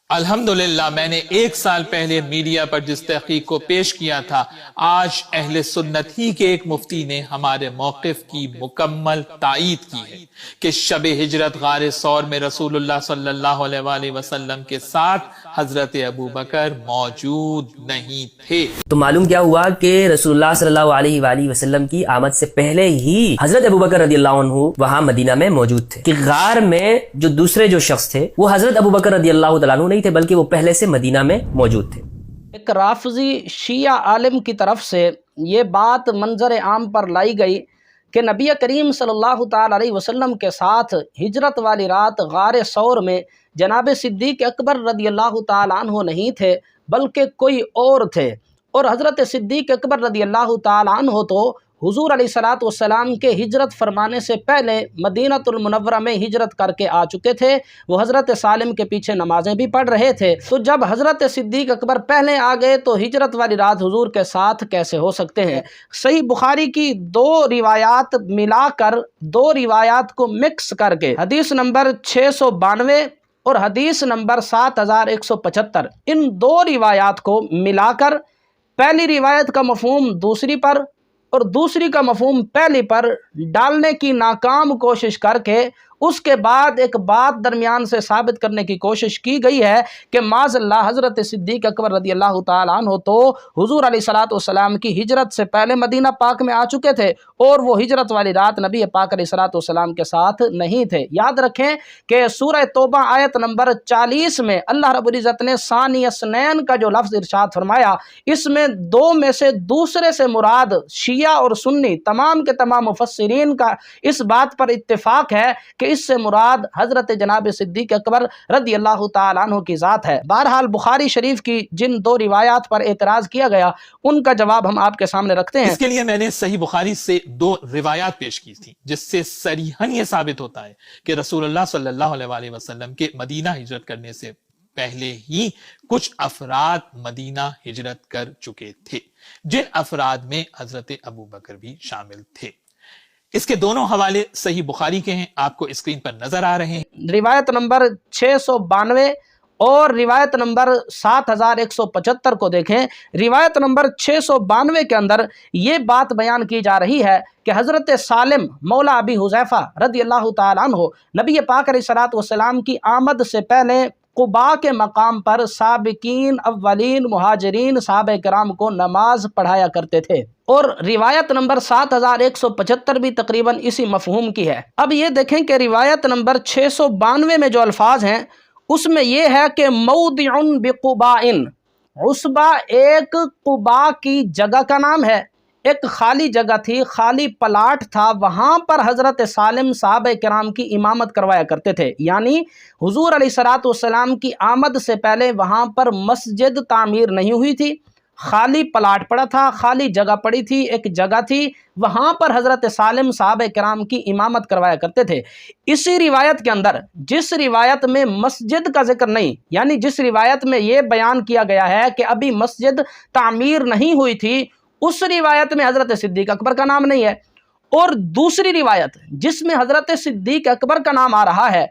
الحمدللہ میں نے 1 سال پہلے میڈیا پر جس تحقیق کو پیش کیا تھا، آج اہل سنت ہی کے ایک مفتی نے ہمارے موقف کی مکمل تائید کی ہے کہ شب ہجرت غار ثور میں رسول اللہ صلی اللہ علیہ وآلہ وسلم کے ساتھ حضرت ابوبکر موجود نہیں تھے۔ تو معلوم کیا ہوا کہ رسول اللہ صلی اللہ علیہ وآلہ وسلم کی آمد سے پہلے ہی حضرت ابوبکر رضی اللہ عنہ وہاں مدینہ میں موجود تھے، کہ غار میں جو دوسرے شخص تھے وہ حضرت ابوبکر رضی اللہ تعالیٰ عنہ نہیں تھے، بلکہ وہ پہلے سے مدینہ میں موجود تھے۔ ایک رافضی شیعہ عالم کی طرف سے یہ بات منظر عام پر لائی گئی کہ نبی کریم صلی اللہ تعالی علیہ وسلم کے ساتھ ہجرت والی رات غار ثور میں جناب صدیق اکبر رضی اللہ تعالی عنہ نہیں تھے، بلکہ کوئی اور تھے، اور حضرت صدیق اکبر رضی اللہ تعالی عنہ تو حضور علیہ الصلوۃ والسلام کے ہجرت فرمانے سے پہلے مدینہ المنورہ میں ہجرت کر کے آ چکے تھے۔ وہ حضرت سالم کے پیچھے نمازیں بھی پڑھ رہے تھے، تو جب حضرت صدیق اکبر پہلے آ گئے تو ہجرت والی رات حضور کے ساتھ کیسے ہو سکتے ہیں؟ صحیح بخاری کی 2 روایات ملا کر، 2 روایات کو مکس کر کے، حدیث نمبر 692 اور حدیث نمبر 7175، ان 2 روایات کو ملا کر پہلی روایت کا مفہوم دوسری پر اور دوسری کا مفہوم پہلی پر ڈالنے کی ناکام کوشش کر کے اس کے بعد ایک بات درمیان سے ثابت کرنے کی کوشش کی گئی ہے کہ معاذ اللہ حضرت صدیق اکبر رضی اللہ تعالیٰ عنہ تو حضور علیہ الصلوۃ والسلام کی ہجرت سے پہلے مدینہ پاک میں آ چکے تھے، اور وہ ہجرت والی رات نبی پاک علیہ الصلوۃ والسلام کے ساتھ نہیں تھے۔ یاد رکھیں کہ سورہ توبہ آیت نمبر 40 میں اللہ رب العزت نے ثانی اثنین کا جو لفظ ارشاد فرمایا، اس میں 2 میں سے دوسرے سے مراد شیعہ اور سنی تمام کے تمام مفسرین کا اس بات پر اتفاق ہے کہ اس سے مراد حضرت جناب صدیق اکبر رضی اللہ تعالیٰ عنہ کی ذات ہے۔ بہرحال بخاری شریف کی جن 2 روایات پر اعتراض کیا گیا ان کا جواب ہم آپ کے سامنے رکھتے ہیں۔ اس کے لیے میں نے صحیح بخاری سے 2 روایات پیش کی تھی، جس سے صریحاً یہ ثابت ہوتا ہے کہ رسول اللہ صلی اللہ علیہ وآلہ وسلم کے مدینہ ہجرت کرنے سے پہلے ہی کچھ افراد مدینہ ہجرت کر چکے تھے، جن افراد میں حضرت ابوبکر بھی شامل تھے۔ اس کے دونوں حوالے صحیح بخاری کے ہیں، آپ کو اسکرین پر نظر آ رہے ہیں۔ روایت نمبر 692 اور روایت نمبر 7175 کو دیکھیں۔ روایت نمبر 692 کے اندر یہ بات بیان کی جا رہی ہے کہ حضرت سالم مولا ابی حذیفہ رضی اللہ تعالیٰ عنہ نبی پاک علیہ الصلوۃ والسلام کی آمد سے پہلے قباء کے مقام پر سابقین اولین مہاجرین صحابہ کرام کو نماز پڑھایا کرتے تھے، اور روایت نمبر 7175 بھی تقریباً اسی مفہوم کی ہے۔ اب یہ دیکھیں کہ روایت نمبر 692 میں جو الفاظ ہیں اس میں یہ ہے کہ موضع بقباء، عصبہ ایک قباء کی جگہ کا نام ہے، ایک خالی جگہ تھی، خالی پلاٹ تھا، وہاں پر حضرت سالم صحابہ کرام کی امامت کروایا کرتے تھے۔ یعنی حضور علیہ الصلوۃ والسلام کی آمد سے پہلے وہاں پر مسجد تعمیر نہیں ہوئی تھی، خالی پلاٹ پڑا تھا، خالی جگہ پڑی تھی، ایک جگہ تھی، وہاں پر حضرت سالم صحابہ کرام کی امامت کروایا کرتے تھے۔ اسی روایت کے اندر جس روایت میں مسجد کا ذکر نہیں، یعنی جس روایت میں یہ بیان کیا گیا ہے کہ ابھی مسجد تعمیر نہیں ہوئی تھی، اس روایت میں حضرت صدیق اکبر کا نام نہیں ہے، اور دوسری روایت جس میں حضرت صدیق اکبر کا نام آ رہا ہے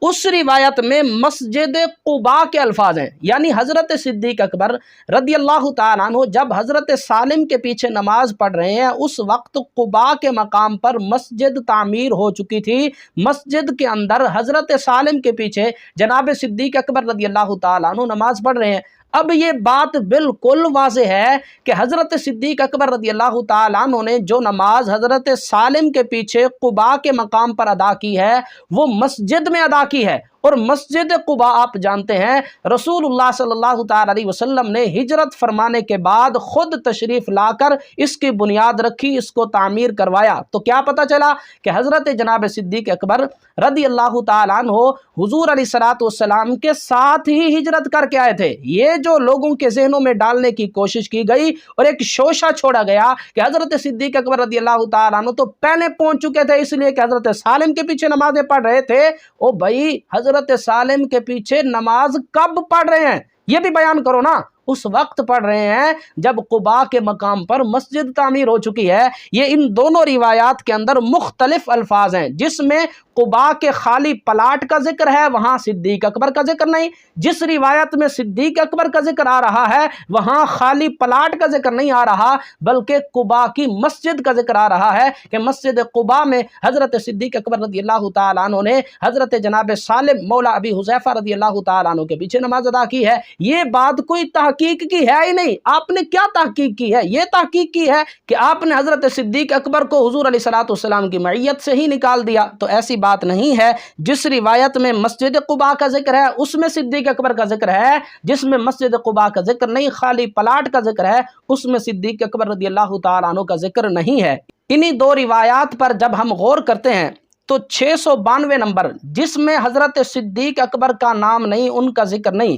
اس روایت میں مسجد قباء کے الفاظ ہیں، یعنی حضرت صدیق اکبر رضی اللہ تعالیٰ عنہ جب حضرت سالم کے پیچھے نماز پڑھ رہے ہیں اس وقت قباء کے مقام پر مسجد تعمیر ہو چکی تھی، مسجد کے اندر حضرت سالم کے پیچھے جناب صدیق اکبر رضی اللہ تعالیٰ عنہ نماز پڑھ رہے ہیں۔ اب یہ بات بالکل واضح ہے کہ حضرت صدیق اکبر رضی اللہ تعالیٰ عنہ نے جو نماز حضرت سالم کے پیچھے قباء کے مقام پر ادا کی ہے وہ مسجد میں ادا کی ہے، اور مسجد قباء آپ جانتے ہیں رسول اللہ صلی اللہ تعالیٰ علیہ وسلم نے ہجرت فرمانے کے بعد خود تشریف لا کر اس کی بنیاد رکھی، اس کو تعمیر کروایا۔ تو کیا پتہ چلا کہ حضرت جناب صدیق اکبر رضی اللہ تعالیٰ عنہ حضور علیہ الصلوۃ والسلام کے ساتھ ہی ہجرت کر کے آئے تھے۔ یہ جو لوگوں کے ذہنوں میں ڈالنے کی کوشش کی گئی اور ایک شوشہ چھوڑا گیا کہ حضرت صدیق اکبر رضی اللہ تعالیٰ عنہ تو پہلے پہنچ چکے تھے اس لیے کہ حضرت سالم کے پیچھے نمازیں پڑھ رہے تھے، او بھائی حضرت سالم کے پیچھے نماز کب پڑھ رہے ہیں یہ بھی بیان کرو نا۔ اس وقت پڑھ رہے ہیں جب قباء کے مقام پر مسجد تعمیر ہو چکی ہے۔ یہ ان دونوں روایات کے اندر مختلف الفاظ ہیں، جس میں قباء کے خالی پلاٹ کا ذکر ہے وہاں صدیق اکبر کا ذکر نہیں، جس روایت میں صدیق اکبر کا ذکر آ رہا ہے وہاں خالی پلاٹ کا ذکر نہیں آ رہا، بلکہ قباء کی مسجد کا ذکر آ رہا ہے کہ مسجد قباء میں حضرت صدیق اکبر رضی اللہ تعالیٰ عنہ نے حضرت جناب سالم مولا ابی حذیفہ رضی اللہ تعالیٰ عنہ کے پیچھے نماز ادا کی ہے۔ یہ بات کوئی تحقیق کی ہے ہی نہیں۔ آپ نے کیا تحقیق کی ہے؟ یہ تحقیق کی ہے کہ آپ نے حضرت صدیق اکبر کو حضور علیہ الصلوۃ والسلام کی معیت سے ہی نکال دیا، تو ایسی بات نہیں ہے۔ جس روایت میں مسجد قباء کا ذکر ہے اس میں صدیق اکبر کا ذکر ہے، جس میں مسجد قباء کا ذکر نہیں خالی پلاٹ کا ذکر ہے اس میں صدیق اکبر رضی اللہ تعالیٰ عنہ کا ذکر نہیں ہے۔ انہی دو روایات پر جب ہم غور کرتے ہیں تو 692 نمبر جس میں حضرت صدیق اکبر کا نام نہیں، ان کا ذکر نہیں،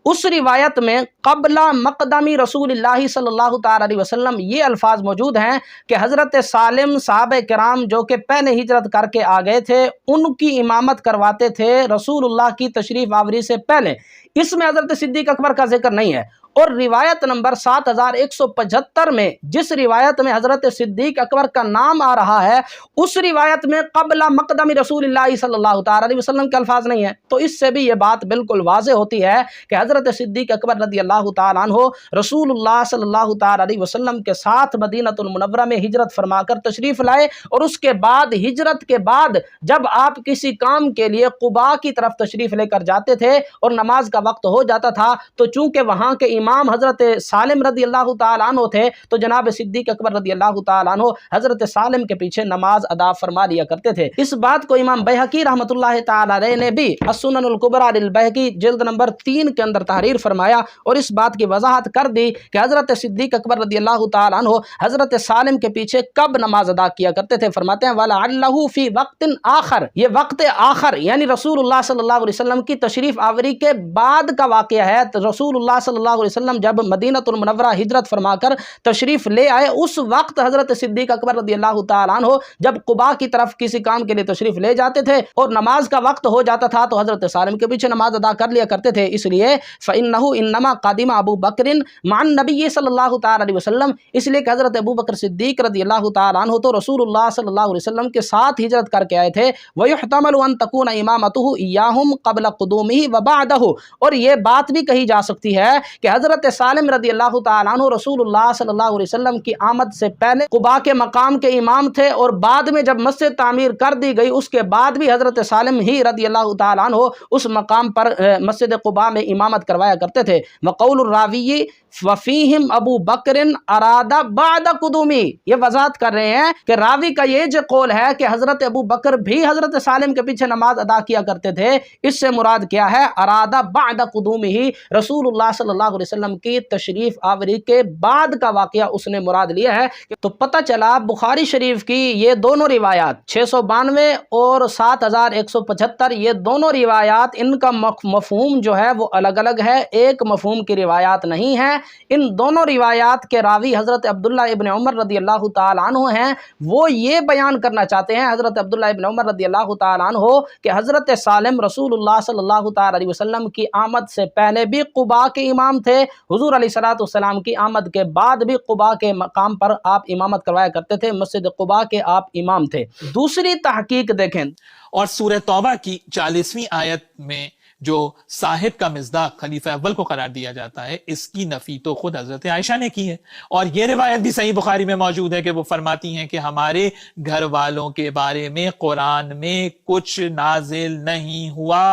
اس روایت میں قبل مقدمی رسول اللہ صلی اللہ تعالیٰ علیہ وسلم یہ الفاظ موجود ہیں کہ حضرت سالم صحابہ کرام جو کہ پہلے ہجرت کر کے آ گئے تھے ان کی امامت کرواتے تھے رسول اللہ کی تشریف آوری سے پہلے۔ اس میں حضرت صدیق اکبر کا ذکر نہیں ہے۔ اور روایت نمبر 7175 میں جس روایت میں حضرت صدیق اکبر کا نام آ رہا ہے اس روایت میں قبل مقدم رسول اللہ صلی اللہ تعالیٰ علیہ وسلم کے الفاظ نہیں ہیں، تو اس سے بھی یہ بات بالکل واضح ہوتی ہے کہ حضرت صدیق اکبر رضی اللہ تعالیٰ عنہ رسول اللہ صلی اللہ تعالیٰ علیہ وسلم کے ساتھ مدینہ المنورہ میں ہجرت فرما کر تشریف لائے، اور اس کے بعد ہجرت کے بعد جب آپ کسی کام کے لیے قباء کی طرف تشریف لے کر جاتے تھے اور نماز کا وقت ہو جاتا تھا تو چونکہ وہاں کے امام حضرت سالم رضی اللہ تعالیٰ عنہ تھے تو جناب صدیق اکبر رضی اللہ تعالیٰ عنہ حضرت سالم کے پیچھے نماز ادا فرما لیا کرتے تھے۔ اس بات کو امام بیہقی رحمۃ اللہ تعالیٰ علیہ نے بھی السنن الکبریٰ للبیہقی جلد نمبر 3 کے اندر تحریر فرمایا اور اس بات کی وضاحت کر دی کہ حضرت صدیق اکبر رضی اللہ تعالیٰ عنہ حضرت سالم کے پیچھے کب نماز ادا کیا کرتے تھے۔ فرماتے ہیں وَلَعَلَّهُ فِي وَقْتٍ آخر، یہ وقت آخر یعنی رسول اللہ صلی اللہ علیہ وسلم کی تشریف آوری کے بعد کا واقعہ ہے۔ رسول اللہ صلی اللہ علیہ وسلم جب مدینہ المنورہ ہجرت فرما کر تشریف لے آئے اس وقت حضرت صدیق اکبر رضی اللہ تعالیٰ عنہ جب قباء کی طرف کسی کام کے لیے تشریف لے جاتے تھے اور نماز کا وقت ہو جاتا تھا تو حضرت سالم کے پیچھے نماز ادا کر لیا کرتے تھے۔ اس لیے فَإِنَّهُ إِنَّمَا قَدِمَ أَبُو بَكْرٍ مَعَ النَّبِيِّ صلی اللہ تعالیٰ علیہ وسلم، اس لیے کہ حضرت ابو بکر صدیق رضی اللہ تعالیٰ عنہ تو رسول اللہ صلی اللہ علیہ وسلم کے ساتھ ہجرت کر کے آئے تھے۔ وَيُحْتَمَلُ أَن تَكُونَ إِمَامَتُهُ إِيَّاهُمْ قَبْلَ قُدُومِهِ وَبَعْدَهُ، اور یہ بات بھی کہی جا سکتی ہے کہ حضرت سالم رضی اللہ تعالیٰ عنہ رسول اللہ صلی اللہ علیہ وسلم کی آمد سے پہلے قباء کے مقام کے امام تھے، اور بعد میں جب مسجد تعمیر کر دی گئی اس کے بعد بھی حضرت سالم ہی رضی اللہ تعالیٰ عنہ اس مقام پر مسجد قباء میں امامت کروایا کرتے تھے۔ وقول الراوی وفیہم ابو بکر اراد بعد قدومی، یہ وضاحت کر رہے ہیں کہ راوی کا یہ جو قول ہے کہ حضرت ابو بکر بھی حضرت سالم کے پیچھے نماز ادا کیا کرتے تھے، اس سے مراد کیا ہے؟ اراد بعد قدومی ہی، رسول اللہ صلی اللہ علیہ وسلم کی تشریف آوری کے بعد کا واقعہ اس نے مراد لیا ہے۔ تو پتہ چلا بخاری شریف کی یہ دونوں روایات 692 اور 7175 یہ دونوں روایات ان کا مفہوم جو ہے وہ الگ الگ ہے، ایک مفہوم کی روایات نہیں ہے۔ ان دونوں روایات کے راوی حضرت عبداللہ ابن عمر رضی اللہ تعالیٰ عنہ ہیں، وہ یہ بیان کرنا چاہتے ہیں حضرت عبداللہ ابن عمر رضی اللہ تعالیٰ عنہ کہ حضرت سالم رسول اللہ صلی اللہ تعالیٰ علیہ وسلم کی آمد سے پہلے بھی قباء کے امام تھے، حضور علیہ الصلوۃ والسلام کی آمد کے بعد بھی قباء کے مقام پر آپ امامت کروایا کرتے تھے، مسجد قباء کے آپ امام تھے۔ دوسری تحقیق دیکھیں، اور سورہ توبہ کی 40ویں آیت میں جو صاحب کا مصداق خلیفہ اول کو قرار دیا جاتا ہے، اس کی نفی تو خود حضرت عائشہ نے کی ہے، اور یہ روایت بھی صحیح بخاری میں موجود ہے کہ وہ فرماتی ہیں کہ ہمارے گھر والوں کے بارے میں قرآن میں کچھ نازل نہیں ہوا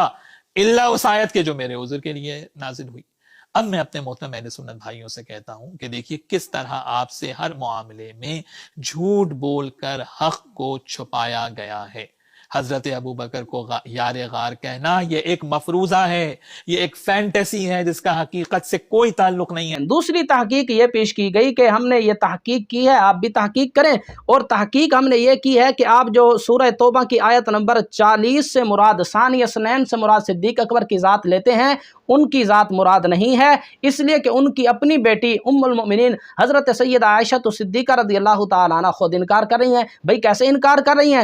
الا اس آیت کے جو میرے عذر کے لیے نازل ہوئی۔ اب میں اپنے محترم اہل سنت بھائیوں سے کہتا ہوں کہ دیکھیے کس طرح آپ سے ہر معاملے میں جھوٹ بول کر حق کو چھپایا گیا ہے۔ حضرت ابو بکر کو یار غار کہنا یہ ایک مفروضہ ہے، یہ ایک فینٹیسی ہے جس کا حقیقت سے کوئی تعلق نہیں ہے۔ دوسری تحقیق یہ پیش کی گئی کہ ہم نے یہ تحقیق کی ہے، آپ بھی تحقیق کریں، اور تحقیق ہم نے یہ کی ہے کہ آپ جو سورہ توبہ کی آیت نمبر 40 سے مراد ثانی اثنین سے مراد صدیق اکبر کی ذات لیتے ہیں، ان کی ذات مراد نہیں ہے، اس لیے کہ ان کی اپنی بیٹی ام المؤمنین حضرت سیدہ عائشہ صدیقہ رضی اللہ تعالیٰ عنہ خود انکار کر رہی ہیں۔ بھئی کیسے انکار کر رہی ہیں؟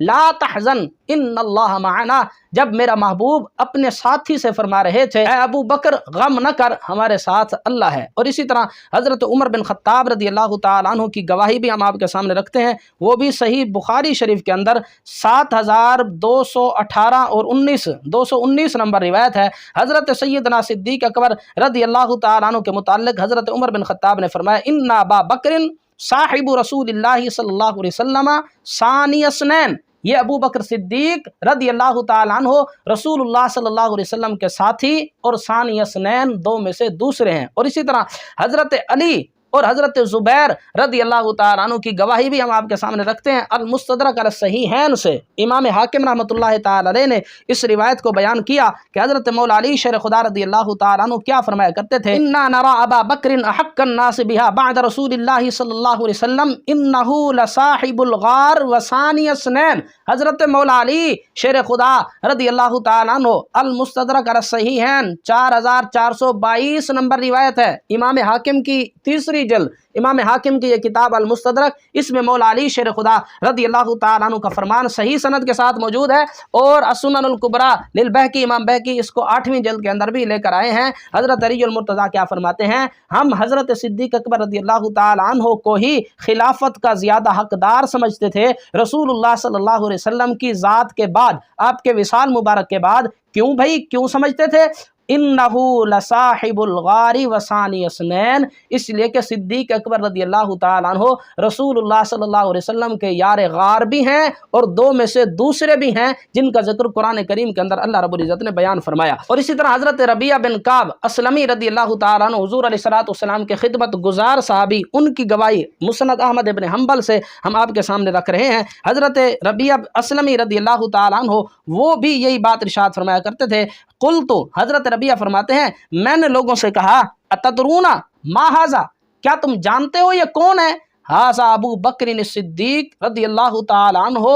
لا تحزن ان اللہ معنا، جب میرا محبوب اپنے ساتھی سے فرما رہے تھے اے ابو بکر غم نہ کر، ہمارے ساتھ اللہ ہے۔ اور اسی طرح حضرت عمر بن خطاب رضی اللہ تعالیٰ عنہ کی گواہی بھی ہم آپ کے سامنے رکھتے ہیں، وہ بھی صحیح بخاری شریف کے اندر 7218 اور 219 نمبر روایت ہے۔ حضرت سیدنا صدیق اکبر رضی اللہ تعالیٰ عنہ کے متعلق حضرت عمر بن خطاب نے فرمایا ان ابا بکر صاحب رسول اللہ صلی اللہ علیہ وسلم ثانی اثنین، یہ ابو بکر صدیق رضی اللہ تعالیٰ عنہ رسول اللہ صلی اللہ علیہ وسلم کے ساتھی اور ثانی اثنین دو میں سے دوسرے ہیں۔ اور اسی طرح حضرت علی اور حضرت زبیر رضی اللہ تعالیٰ عنہ کی گواہی بھی ہم آپ کے سامنے رکھتے ہیں۔ المستدرک علی الصحیحین سے امام حاکم رحمۃ اللہ تعالیٰ علیہ نے اس روایت کو بیان کیا کہ حضرت مولا علی شیر خدا رضی اللہ تعالیٰ عنہ کیا فرمایا کرتے تھے انا نرى ابا بکر احق الناس بها بعد رسول اللہ صلی اللہ علیہ وسلم انه لصاحب الغار وثانی اثنین۔ حضرت مولا علی شیر خدا رضی اللہ تعالیٰ عنہ المستدرک علی الصحیحین 4422 نمبر روایت ہے، امام حاکم کی تیسری جلد امام حاکم کی یہ کتاب المستدرک، اس میں مولا علی شیر خدا رضی اللہ تعالیٰ عنہ کا فرمان صحیح سند کے ساتھ موجود ہے۔ اور السنن الکبریٰ للبہقی، امام بہقی اس کو 8ویں جلد کے اندر بھی لے کر آئے ہیں۔ حضرت علی المرتضیٰ کیا فرماتے ہیں ہم حضرت صدیق اکبر رضی اللہ تعالیٰ عنہ کو ہی خلافت کا زیادہ حقدار سمجھتے تھے رسول اللہ صلی اللہ علیہ وسلم کی ذات کے بعد، آپ کے وصال مبارک کے بعد۔ کیوں بھائی، کیوں سمجھتے تھے؟ انہو لصاحب الغار وثانی اثنین، اس لیے کہ صدیق اکبر رضی اللہ تعالیٰ عنہ رسول اللہ صلی اللہ علیہ وسلم کے یار غار بھی ہیں اور دو میں سے دوسرے بھی ہیں جن کا ذکر قرآن کریم کے اندر اللہ رب العزت نے بیان فرمایا۔ اور اسی طرح حضرت ربیعہ بن کعب اسلمی رضی اللہ تعالیٰ عنہ حضور علیہ الصلوۃ والسلام کے خدمت گزار صحابی، ان کی گواہی مسند احمد ابن حنبل سے ہم آپ کے سامنے رکھ رہے ہیں۔ حضرت ربیعہ اسلمی رضی اللہ تعالیٰ عنہ وہ بھی یہی بات ارشاد فرمایا کرتے تھے قلت، حضرت ربیعہ فرماتے ہیں میں نے لوگوں سے کہا اتدرون ما ھذا، کیا تم جانتے ہو یہ کون ہے؟ ھذا ابو بکر صدیق رضی اللہ تعالیٰ عنہ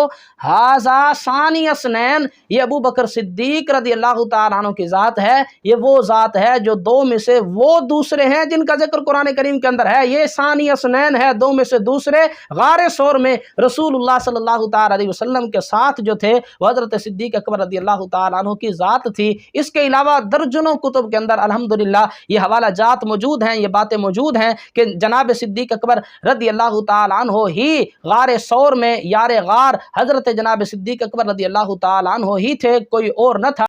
ھذا ثانی اثنین، یہ ابو بکر صدیق رضی اللہ تعالیٰ عنہ کی ذات ہے، یہ وہ ذات ہے جو دو میں سے وہ دوسرے ہیں جن کا ذکر قرآن کریم کے اندر ہے۔ یہ ثانی اثنین ہے، دو میں سے دوسرے۔ غار ثور میں رسول اللہ صلی اللہ تعالیٰ علیہ وسلم کے ساتھ جو تھے وہ حضرت صدیق اکبر رضی اللہ تعالیٰ عنہ کی ذات تھی۔ اس کے علاوہ درجنوں کتب کے اندر الحمدللہ یہ حوالہ جات موجود ہیں، یہ باتیں موجود ہیں کہ جناب صدیق اکبر رضی اللہ تعالیٰ عنہ ہی غار ثور میں یار غار حضرت جناب صدیق اکبر رضی اللہ تعالیٰ عنہ ہی تھے، کوئی اور نہ تھا۔